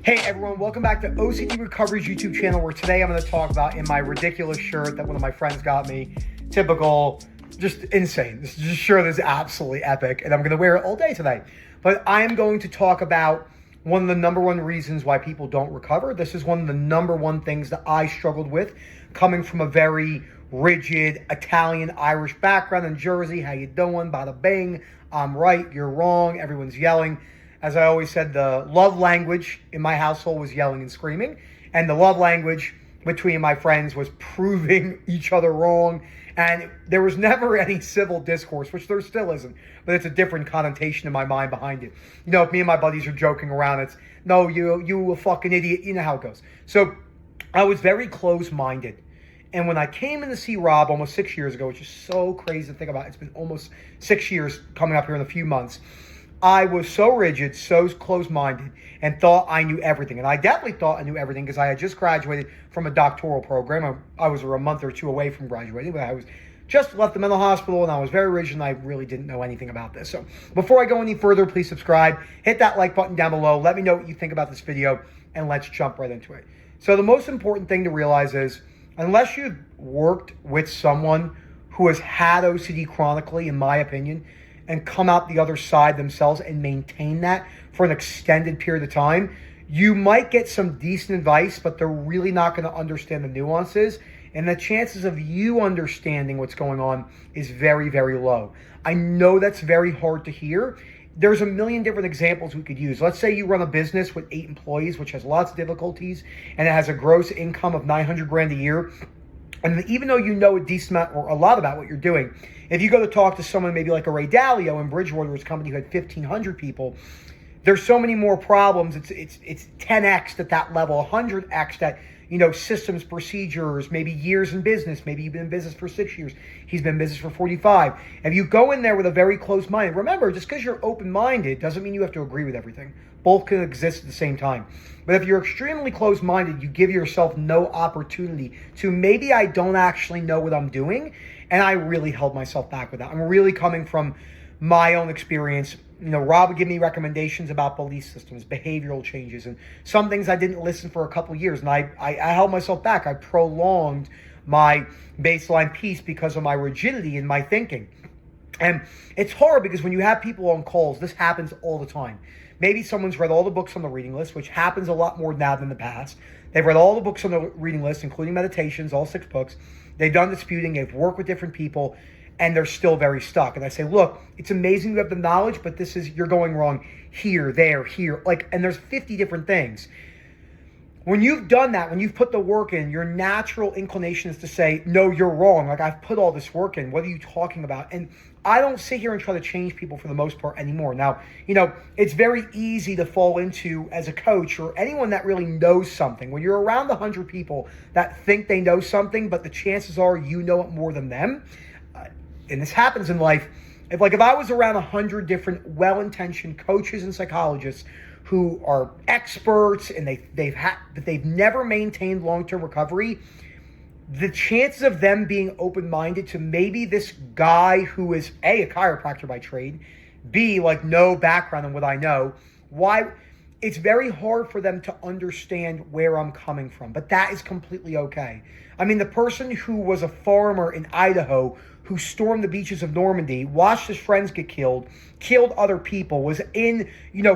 Hey everyone, welcome back to OCD Recovery's YouTube channel, where today I'm going to talk about in my ridiculous shirt that one of my friends got me. Typical, just insane. This shirt is absolutely epic and I'm going to wear it all day today. But I am going to talk about one of the number one reasons why people don't recover. This is one of the number one things that I struggled with, coming from a very rigid Italian-Irish background in Jersey. How you doing? Bada bing. I'm right, you're wrong. Everyone's yelling. As I always said, the love language in my household was yelling and screaming. And the love language between my friends was proving each other wrong. And there was never any civil discourse, which there still isn't. But it's a different connotation in my mind behind it. You know, if me and my buddies are joking around, it's, no, you a fucking idiot. You know how it goes. So I was very close-minded. And when I came in to see Rob almost 6 years ago, which is so crazy to think about, it's been almost 6 years coming up here in a few months, I was so rigid, so close-minded, and thought I knew everything. And I definitely thought I knew everything because I had just graduated from a doctoral program. I was a month or two away from graduating, but I was just left the mental hospital, and I was very rigid, and I really didn't know anything about this. So before I go any further, please subscribe. Hit that like button down below. Let me know what you think about this video, and let's jump right into it. So the most important thing to realize is, unless you've worked with someone who has had OCD chronically, in my opinion, and come out the other side themselves and maintain that for an extended period of time, you might get some decent advice, but they're really not going to understand the nuances. And the chances of you understanding what's going on is very, very low. I know that's very hard to hear. There's a million different examples we could use. Let's say you run a business with 8 employees, which has lots of difficulties, and it has a gross income of $900,000 a year. And even though you know a decent amount or a lot about what you're doing, if you go to talk to someone maybe like a Ray Dalio in Bridgewater, his company who had 1,500 people, there's so many more problems. It's 10x at that level, 100x that, you know, systems, procedures, maybe years in business. Maybe you've been in business for 6 years. He's been in business for 45. If you go in there with a very close mind, remember, just because you're open-minded doesn't mean you have to agree with everything. Both can exist at the same time. But if you're extremely close-minded, you give yourself no opportunity to, maybe I don't actually know what I'm doing. And I really held myself back with that. I'm really coming from my own experience. You know, Rob would give me recommendations about belief systems, behavioral changes, and some things I didn't listen for a couple of years. And I held myself back. I prolonged my baseline piece because of my rigidity in my thinking. And it's hard because when you have people on calls, this happens all the time. Maybe someone's read all the books on the reading list, which happens a lot more now than the past. They've read all the books on the reading list, including meditations, all 6 books. They've done disputing, they've worked with different people, and they're still very stuck. And I say, look, it's amazing you have the knowledge, but you're going wrong here, there, here. And there's 50 different things. When you've done that, when you've put the work in, your natural inclination is to say, no, you're wrong. Like, I've put all this work in. What are you talking about? And I don't sit here and try to change people for the most part anymore. Now, you know, it's very easy to fall into, as a coach or anyone that really knows something, when you're around 100 people that think they know something, but the chances are you know it more than them. And this happens in life. If I was around 100 different well-intentioned coaches and psychologists who are experts and they've never maintained long-term recovery, the chances of them being open-minded to maybe this guy who is A, a chiropractor by trade, B, like no background in what I know, why it's very hard for them to understand where I'm coming from. But that is completely okay. I mean, the person who was a farmer in Idaho who stormed the beaches of Normandy, watched his friends get killed other people, was in,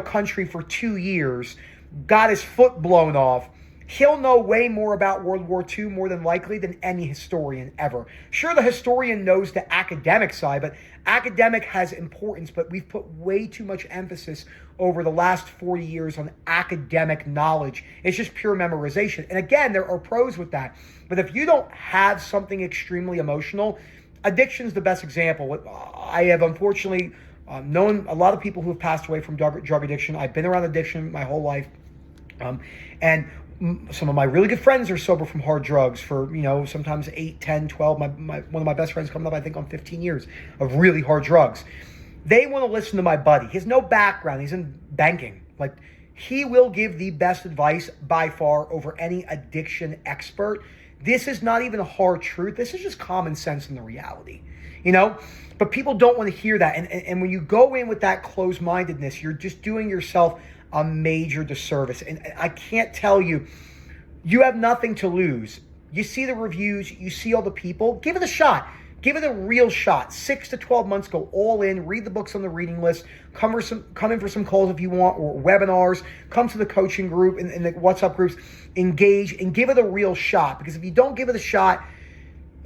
country for 2 years, got his foot blown off. He'll know way more about World War II, more than likely, than any historian ever. Sure, the historian knows the academic side, but academic has importance, but we've put way too much emphasis over the last 40 years on academic knowledge. It's just pure memorization. And again, there are pros with that. But if you don't have something extremely emotional, addiction's the best example. I have unfortunately known a lot of people who have passed away from drug addiction. I've been around addiction my whole life. And some of my really good friends are sober from hard drugs for, sometimes 8, 10, 12. One of my best friends coming up, I think, on 15 years of really hard drugs. They want to listen to my buddy. He has no background. He's in banking. He will give the best advice by far over any addiction expert. This is not even a hard truth. This is just common sense in the reality, you know? But people don't want to hear that. And when you go in with that closed-mindedness, you're just doing yourself a major disservice. And I can't tell you, you have nothing to lose. You see the reviews, you see all the people, give it a shot. Give it a real shot. 6 to 12 months, go all in, read the books on the reading list, come in for some calls if you want, or webinars, come to the coaching group and the WhatsApp groups, engage and give it a real shot. Because if you don't give it a shot,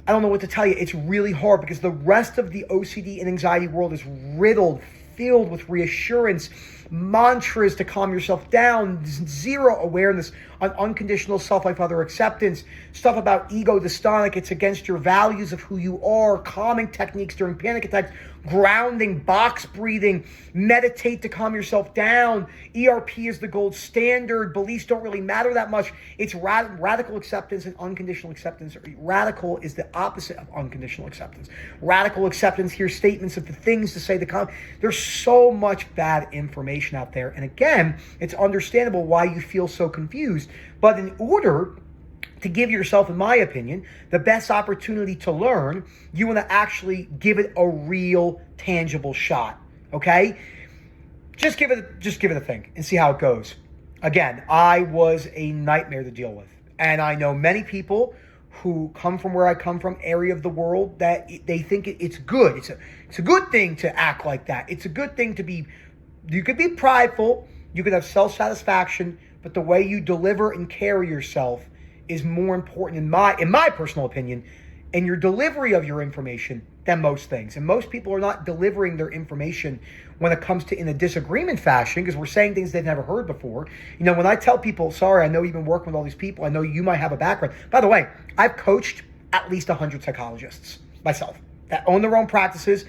I don't know what to tell you. It's really hard because the rest of the OCD and anxiety world is riddled, filled with reassurance, mantras to calm yourself down, zero awareness on unconditional self-life, other acceptance, stuff about ego dystonic, it's against your values of who you are, calming techniques during panic attacks, grounding, box breathing, meditate to calm yourself down. ERP is the gold standard. Beliefs don't really matter that much. It's radical acceptance and unconditional acceptance. Radical is the opposite of unconditional acceptance. Radical acceptance, here's statements of the things to say. There's so much bad information out there. And again, it's understandable why you feel so confused. But in order to give yourself, in my opinion, the best opportunity to learn, you want to actually give it a real, tangible shot. Okay? Just give it a think and see how it goes. Again, I was a nightmare to deal with. And I know many people who come from where I come from, area of the world, that they think it's good. It's a good thing to act like that. It's a good thing to be, you could be prideful, you could have self-satisfaction, but the way you deliver and carry yourself is more important in my personal opinion, and your delivery of your information than most things. And most people are not delivering their information when it comes to in a disagreement fashion, because we're saying things they've never heard before. You know, when I tell people, sorry, I know you've been working with all these people, I know you might have a background. By the way, I've coached at least 100 psychologists myself that own their own practices,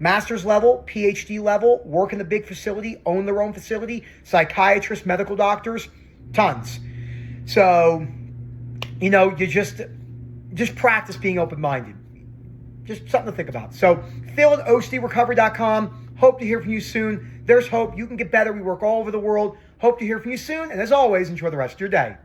master's level, PhD level, work in the big facility, own their own facility, psychiatrists, medical doctors, tons. So, you know, you just practice being open-minded. Just something to think about. So, Phil at OCDrecovery.com. Hope to hear from you soon. There's hope. You can get better. We work all over the world. Hope to hear from you soon. And as always, enjoy the rest of your day.